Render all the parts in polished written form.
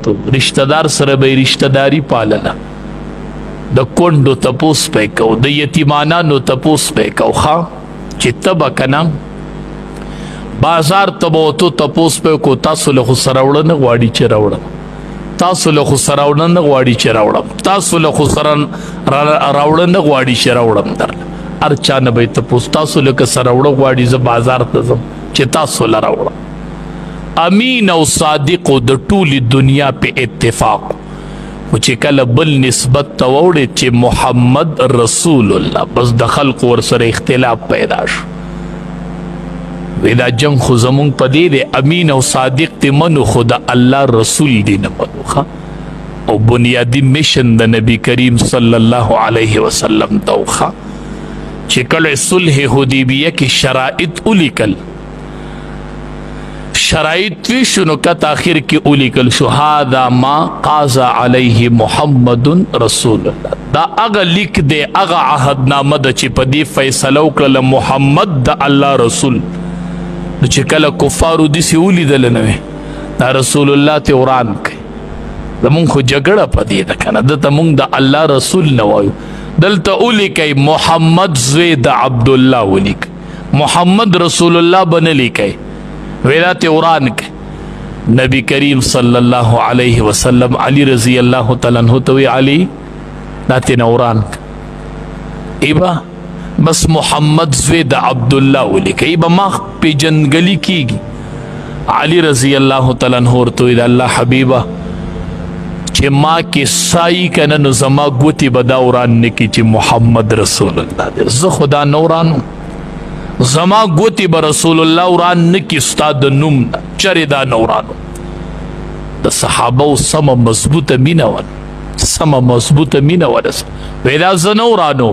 یوارتو رشتہ دار سره به رشتہ داری پالله د کونډو تپوس پې کو د یتیمانانو تپوس پې کو ښه چې ته به کنه بازار ته به وتو تپوس پې کو تاسو له خو سره وړه نه غواړي چې راوړم تاسو له خو سره وړه نه غواړي چې راوړم تاسو له خو سره راوړه نه غواړي چې راوړم درله هر چا نه به یې تپوس تاسو لکه سره وړه غواړي زه بازار ته ځم چې تاسو له راوړم امین او صادق د ټولې دنیا په اتفاق خو چې کله بل نسبت ته ووړې چې محمد رسول الله بس د خلقو ورسره اختلاف پیدا شو وی دا جنگ خو زمونږ په دې دی امین او صادق دې منو خو د الله رسول دې نه منو او بنیادي میشن د نبی کریم صلی الله علیه وسلم دوخه چې کله صلح حدیبیه کې شرائط ولیکل شرائط وی شنو کت آخر کې ولیکل شو هذا ما قاضى علیه محمد رسول الله دا اغه لیک دے اغه عهدنامه د چې په دې فیصله وکړه محمد د الله رسول چې کله کفارو دې سی ولیدل نه دا رسول الله ته وران کوي زمونږ خو جګړه په دې ده کنه دته مونږ د الله رسول نه وایو دلته ولیکئ محمد زوی د عبد الله ولیک محمد رسول الله بن لیکئ ویلات وران کے نبی کریم صلی اللہ علیہ وسلم علی رضی اللہ تعالیٰ عنہ توی علی ناتی نوران ایبا بس محمد زوید عبداللہ ولی کہ ایبا ما پی جنگلی کی گی علی رضی اللہ تعالیٰ عنہ توی دا اللہ حبیبہ چی ما کی سائی کنن زما گوتی بدا وران نکی چی محمد رسول اللہ دے زو خدا نورانو زما گوتی به رسول الله وران نکی ستا د نوم چرې دا نورانو د صحابه سمه مضبوطه مینه ول سمه مضبوطه مینه ول ویدا زه نورانو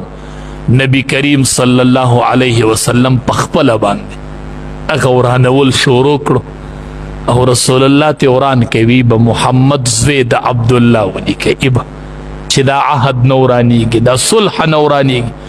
نبی کریم صلی الله علیه وسلم په خپله باندې هغه ورانول شروع کړو او رسول الله ته وران کوي به محمد زوی د عبدالله ولیکئ چې دا عهد نورانیږي دا صلح نورانیږي